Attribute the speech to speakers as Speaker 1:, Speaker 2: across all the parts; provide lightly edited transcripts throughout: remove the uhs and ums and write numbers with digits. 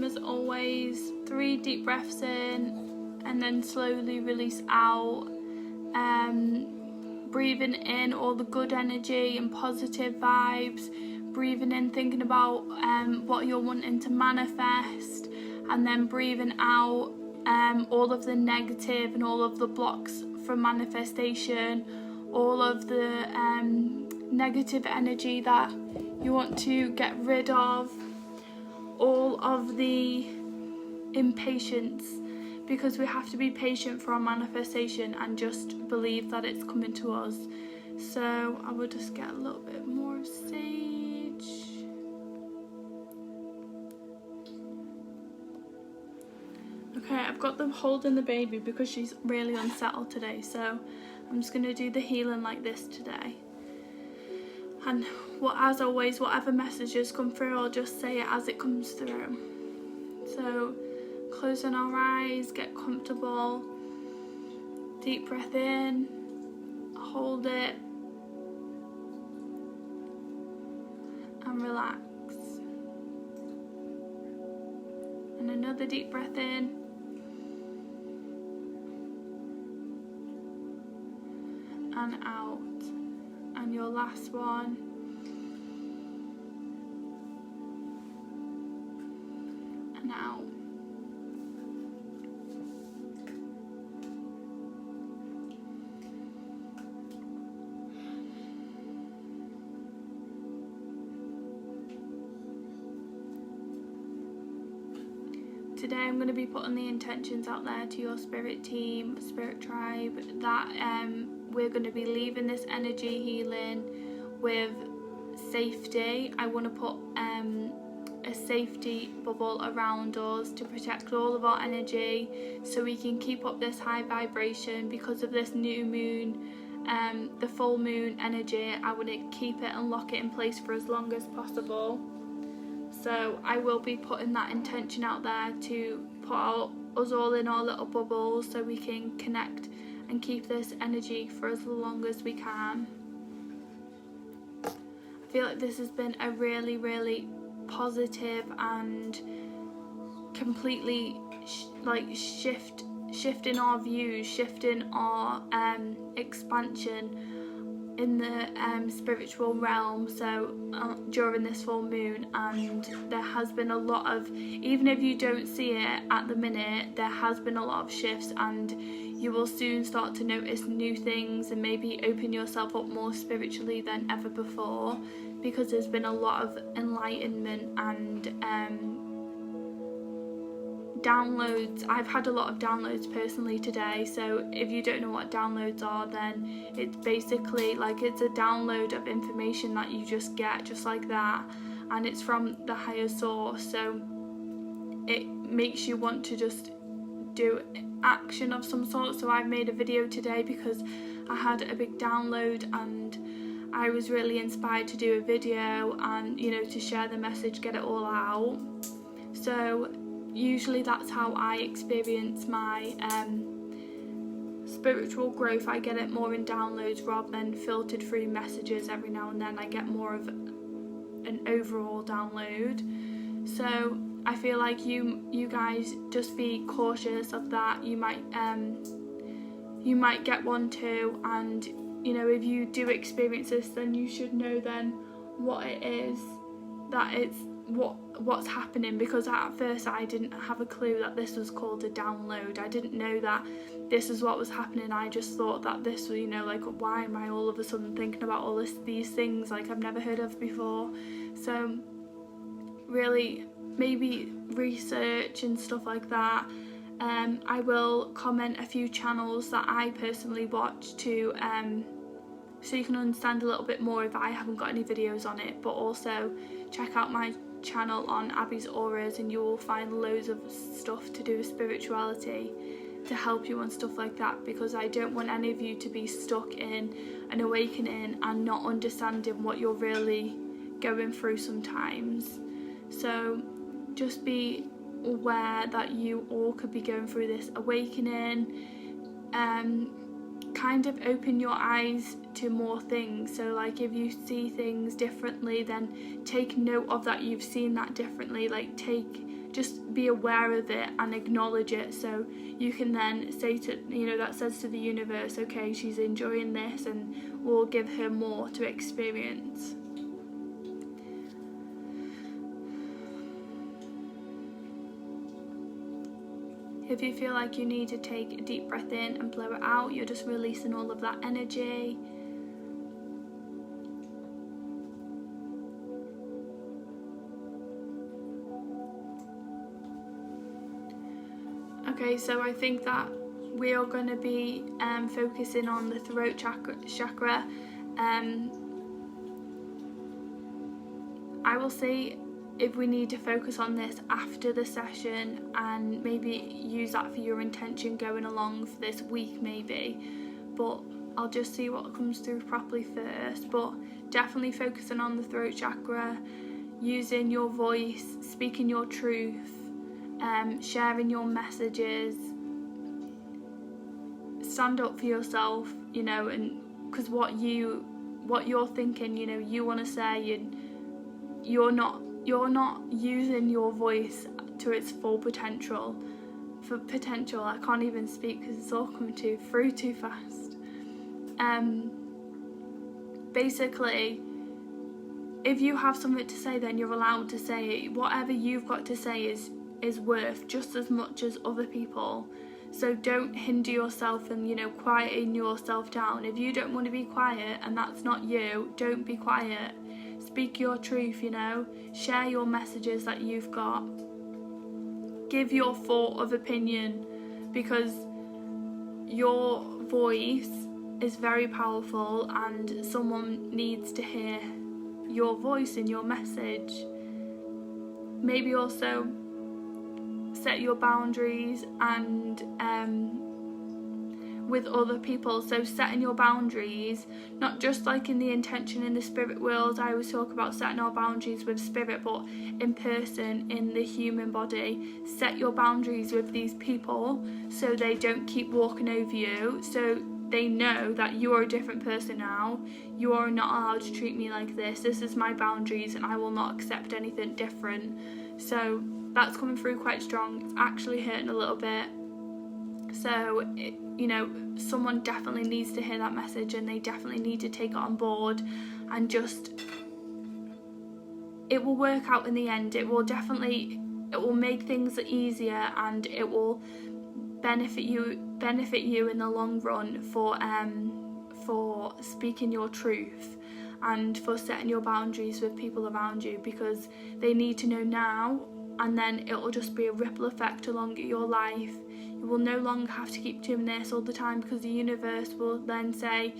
Speaker 1: as always, 3 deep breaths in and then slowly release out. Breathing in all the good energy and positive vibes, breathing in thinking about what you're wanting to manifest, and then breathing out all of the negative and all of the blocks from manifestation, all of the negative energy that you want to get rid of, all of the impatience, because we have to be patient for our manifestation and just believe that it's coming to us. So I will just get a little bit more of sage. Okay, I've got them holding the baby because she's really unsettled today, so I'm just going to do the healing like this today. And as always, whatever messages come through, I'll just say it as it comes through. So closing our eyes, get comfortable, deep breath in, hold it, and relax. And another deep breath in, and out. And your last one, and out. Today I'm going to be putting the intentions out there to your spirit team, spirit tribe, that we're going to be leaving this energy healing with safety. I want to put a safety bubble around us to protect all of our energy so we can keep up this high vibration. Because of this new moon, the full moon energy, I want to keep it and lock it in place for as long as possible. So I will be putting that intention out there to put us all in our little bubbles so we can connect and keep this energy for as long as we can. I feel like this has been a really, really positive and completely shifting our views, shifting our expansion in the spiritual realm. So during this full moon, and there has been a lot of, even if you don't see it at the minute, there has been a lot of shifts, and you will soon start to notice new things and maybe open yourself up more spiritually than ever before, because there's been a lot of enlightenment and downloads. I've had a lot of downloads personally today. So if you don't know what downloads are, then it's basically like it's a download of information that you just get just like that, and it's from the higher source. So it makes you want to just do action of some sort. So I've made a video today because I had a big download and I was really inspired to do a video and, you know, to share the message, get it all out. So usually that's how I experience my spiritual growth. I get it more in downloads rather than filtered through messages. Every now and then I get more of an overall download. So I feel like you guys just be cautious of that. You might get one too, and you know, if you do experience this, then you should know then what it is, that it's what's happening, because at first I didn't have a clue that this was called a download. I didn't know that this is what was happening. I just thought that this was, you know, like, why am I all of a sudden thinking about all these things like I've never heard of before. So really maybe research and stuff like that. I will comment a few channels that I personally watch to so you can understand a little bit more if I haven't got any videos on it, but also check out my channel on Abby's Auras and you will find loads of stuff to do with spirituality to help you on stuff like that, because I don't want any of you to be stuck in an awakening and not understanding what you're really going through sometimes. So just be aware that you all could be going through this awakening. Kind of open your eyes to more things. So like if you see things differently, then take note of that you've seen that differently. Like take just be aware of it and acknowledge it, so you can then say to, that says to the universe, okay, she's enjoying this, and we'll give her more to experience. If you feel like you need to take a deep breath in and blow it out, you're just releasing all of that energy. Okay, so I think that we are going to be focusing on the throat chakra. I will say if we need to focus on this after the session, and maybe use that for your intention going along for this week maybe, but I'll just see what comes through properly first. But definitely focusing on the throat chakra, using your voice, speaking your truth, sharing your messages, stand up for yourself, and because what you're thinking, you want to say, and you're not using your voice to its full potential. I can't even speak because it's all coming through too fast. Basically, if you have something to say, then you're allowed to say it. Whatever you've got to say is worth just as much as other people. So don't hinder yourself and quieten yourself down. If you don't want to be quiet and that's not you, don't be quiet. Speak your truth, share your messages that you've got. Give your thought of opinion, because your voice is very powerful and someone needs to hear your voice and your message. Maybe also set your boundaries and with other people. So setting your boundaries, not just like in the intention in the spirit world, I always talk about setting our boundaries with spirit, but in person, in the human body, set your boundaries with these people so they don't keep walking over you, so they know that you are a different person now. You are not allowed to treat me like this. This is my boundaries and I will not accept anything different. So that's coming through quite strong. It's actually hurting a little bit. So, someone definitely needs to hear that message, and they definitely need to take it on board, and it will work out in the end. It will make things easier, and it will benefit you in the long run for speaking your truth and for setting your boundaries with people around you, because they need to know now, and then it will just be a ripple effect along your life. You will no longer have to keep doing this all the time, because the universe will then say,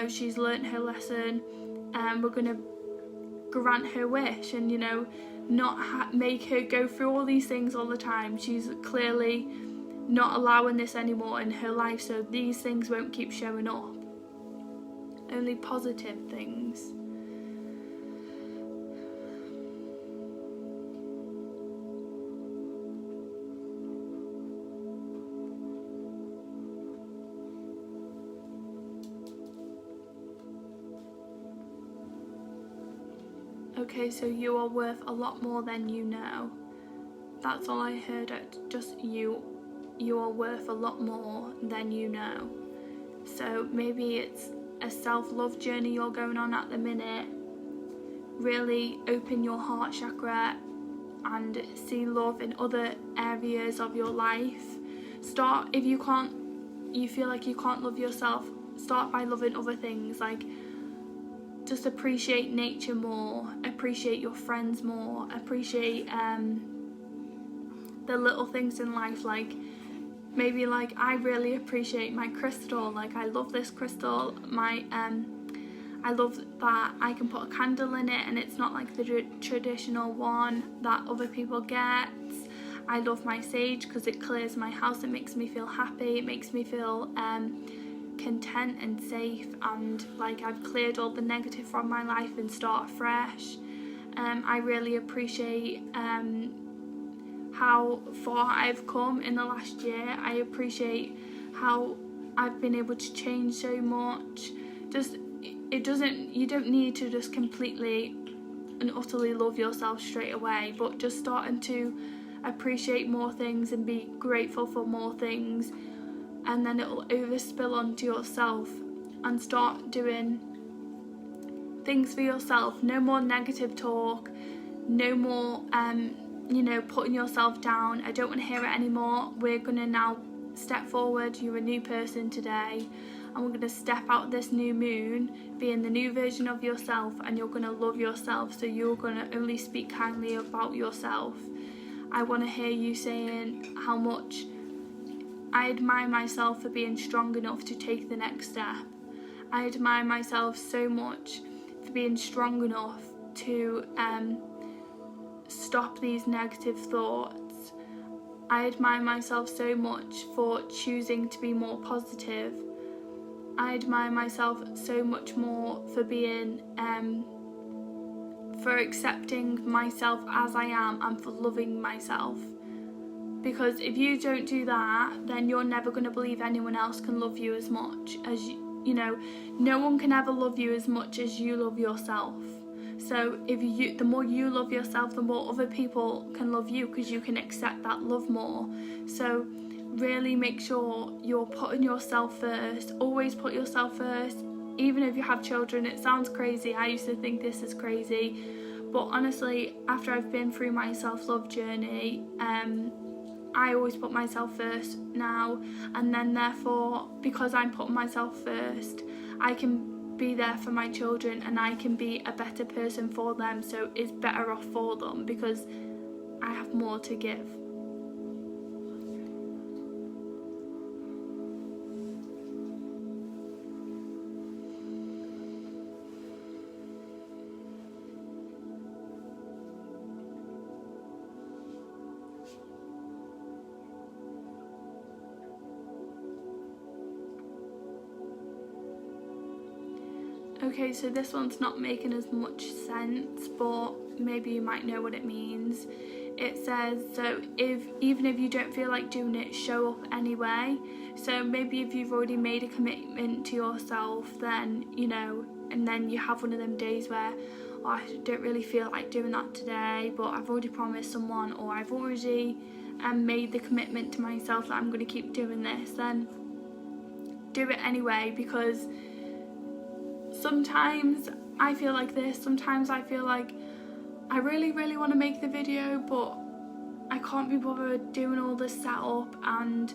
Speaker 1: she's learnt her lesson, and we're going to grant her wish, and not make her go through all these things all the time. She's clearly not allowing this anymore in her life, so these things won't keep showing up. Only positive things. Okay, so you are worth a lot more than you know. That's all I heard. Just you are worth a lot more than you know. So maybe it's a self-love journey you're going on at the minute. Really open your heart chakra and see love in other areas of your life. Start, if you feel like you can't love yourself, start by loving other things. Like, just appreciate nature more, appreciate your friends more, appreciate the little things in life. Like, maybe like I really appreciate my crystal. Like, I love this crystal. I love that I can put a candle in it and it's not like the traditional one that other people get. I love my sage because it clears my house. It makes me feel happy. It makes me feel content and safe, and like I've cleared all the negative from my life and start fresh. I really appreciate how far I've come in the last year. I appreciate how I've been able to change so much. You don't need to just completely and utterly love yourself straight away, but just starting to appreciate more things and be grateful for more things, and then it'll overspill onto yourself, and start doing things for yourself. No more negative talk, no more putting yourself down. I don't want to hear it anymore. We're gonna now step forward. You're a new person today, and we're gonna step out this new moon being the new version of yourself, and you're gonna love yourself, so you're gonna only speak kindly about yourself. I want to hear you saying how much I admire myself for being strong enough to take the next step. I admire myself so much for being strong enough to stop these negative thoughts. I admire myself so much for choosing to be more positive. I admire myself so much more for being for accepting myself as I am, and for loving myself. Because if you don't do that, then you're never going to believe anyone else can love you as much as no one can ever love you as much as you love yourself. So the more you love yourself, the more other people can love you, because you can accept that love more. So really make sure you're putting yourself first. Always put yourself first, even if you have children. It sounds crazy. I used to think this is crazy, but honestly, after I've been through my self-love journey, I always put myself first now, and then therefore, because I'm putting myself first, I can be there for my children, and I can be a better person for them, so it's better off for them because I have more to give. Okay, so this one's not making as much sense, but maybe you might know what it means. It says, so even if you don't feel like doing it, show up anyway. So maybe if you've already made a commitment to yourself, then, and then you have one of them days where, oh, I don't really feel like doing that today, but I've already promised someone, or I've already made the commitment to myself that I'm going to keep doing this, then do it anyway. Because sometimes I feel like this, sometimes I feel like I really want to make the video, but I can't be bothered doing all this setup and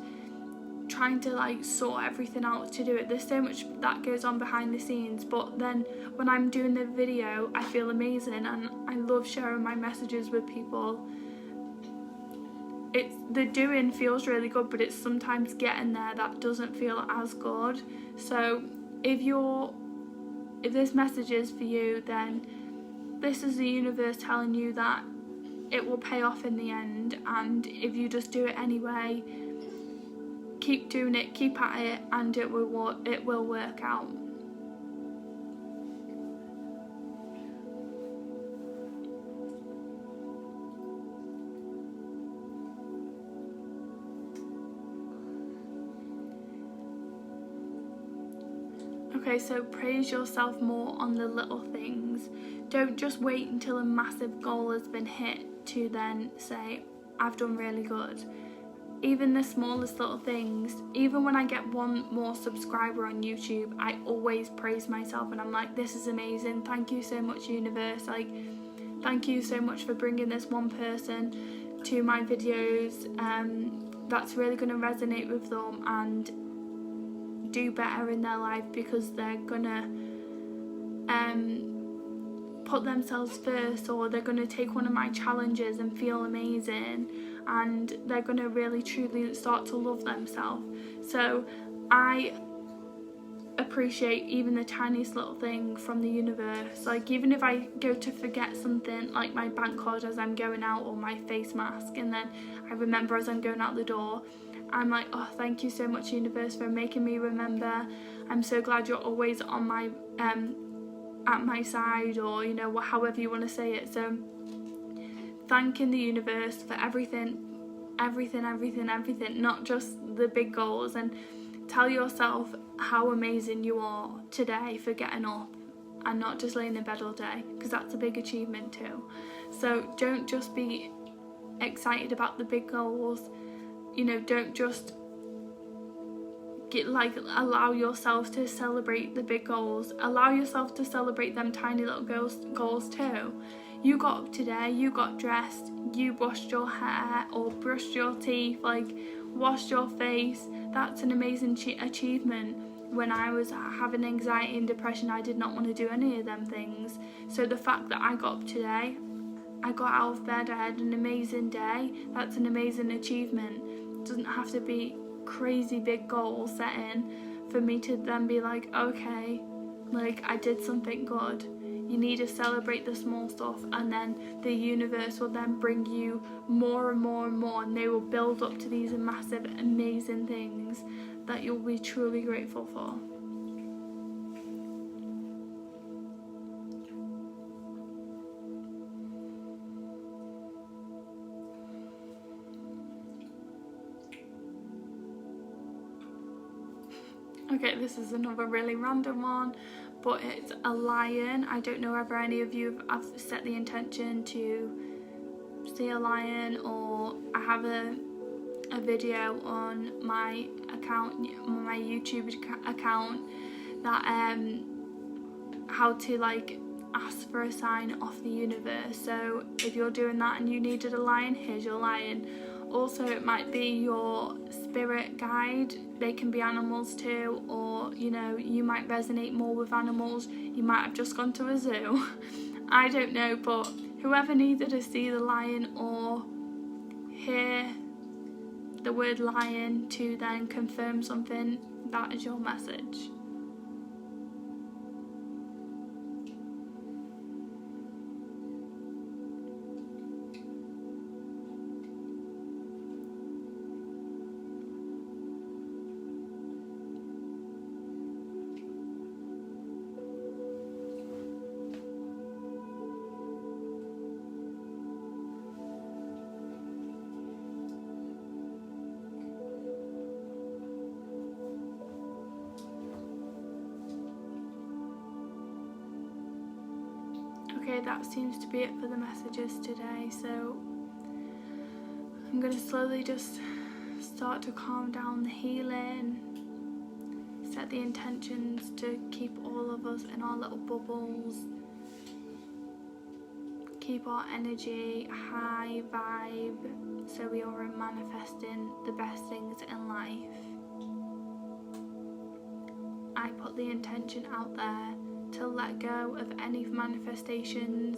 Speaker 1: trying to sort everything out to do it. There's so much that goes on behind the scenes, but then when I'm doing the video, I feel amazing, and I love sharing my messages with people. The doing feels really good, but it's sometimes getting there that doesn't feel as good. So if this message is for you, then this is the universe telling you that it will pay off in the end, and if you just do it anyway, keep doing it, keep at it, and it will work out. Okay, so praise yourself more on the little things. Don't just wait until a massive goal has been hit to then say, I've done really good. Even the smallest little things, even when I get one more subscriber on YouTube, I always praise myself, and I'm like, this is amazing. Thank you so much, universe. Thank you so much for bringing this one person to my videos. That's really going to resonate with them and do better in their life, because they're gonna put themselves first, or they're gonna take one of my challenges and feel amazing, and they're gonna really truly start to love themselves. So I appreciate even the tiniest little thing from the universe. Even if I go to forget something, like my bank card as I'm going out, or my face mask, and then I remember as I'm going out the door, I'm like, oh, thank you so much, universe, for making me remember. I'm so glad you're always on my at my side, or however you want to say it. So thanking the universe for everything, not just the big goals, and tell yourself how amazing you are today for getting up and not just laying in bed all day, because that's a big achievement too. So don't just be excited about the big goals, you know, don't just allow yourself to celebrate the big goals. Allow yourself to celebrate them tiny little goals too. You got up today, you got dressed, you washed your hair or brushed your teeth, like washed your face. That's an amazing achievement. When I was having anxiety and depression, I did not want to do any of them things. So the fact that I got up today, I got out of bed, I had an amazing day, that's an amazing achievement. It doesn't have to be crazy big goals set in for me to then be like, okay, like I did something good. You need to celebrate the small stuff, and then the universe will then bring you more and more and more, and they will build up to these massive, amazing things that you'll be truly grateful for. Okay, this is another really random one, but it's a lion. I don't know whether any of you have set the intention to see a lion, or I have a video on my account, on my YouTube account, that how to like ask for a sign off the universe. So if you're doing that and you needed a lion, here's your lion. Also, it might be your spirit guide. They can be animals too, or you know, you might resonate more with animals. You might have just gone to a zoo. I don't know, but whoever needed to see the lion or hear the word lion to then confirm something, that is your message. Okay, that seems to be it for the messages today, so I'm going to slowly just start to calm down the healing, set the intentions to keep all of us in our little bubbles, keep our energy high vibe so we are manifesting the best things in life. I put the intention out there to let go of any manifestations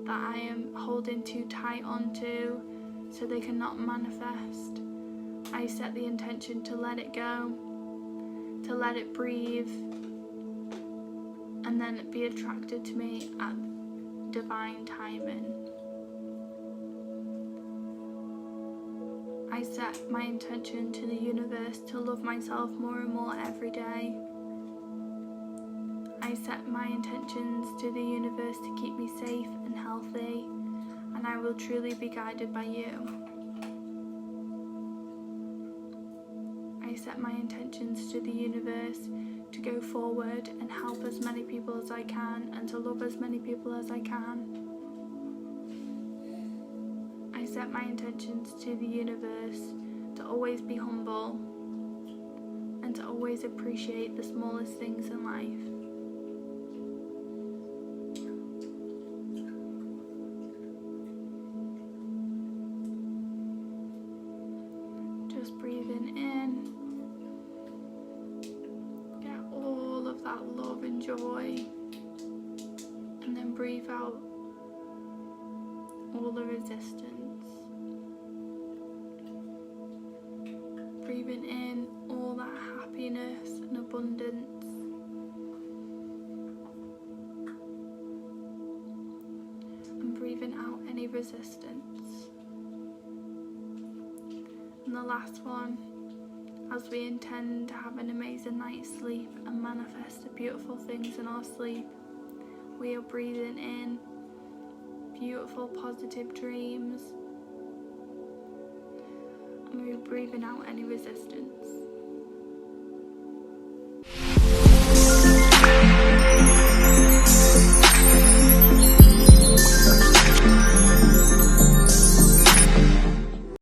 Speaker 1: that I am holding too tight onto so they cannot manifest. I set the intention to let it go, to let it breathe, and then be attracted to me at divine timing. I set my intention to the universe to love myself more and more every day. I set my intentions to the universe to keep me safe and healthy, and I will truly be guided by you. I set my intentions to the universe to go forward and help as many people as I can, and to love as many people as I can. I set my intentions to the universe to always be humble and to always appreciate the smallest things in life. Just breathing in, get all of that love and joy, and then breathe out all the resistance. Breathing in all that happiness and abundance, and breathing out any resistance. And the last one, as we intend to have an amazing night's sleep and manifest the beautiful things in our sleep, we are breathing in beautiful positive dreams, and we're breathing out any resistance.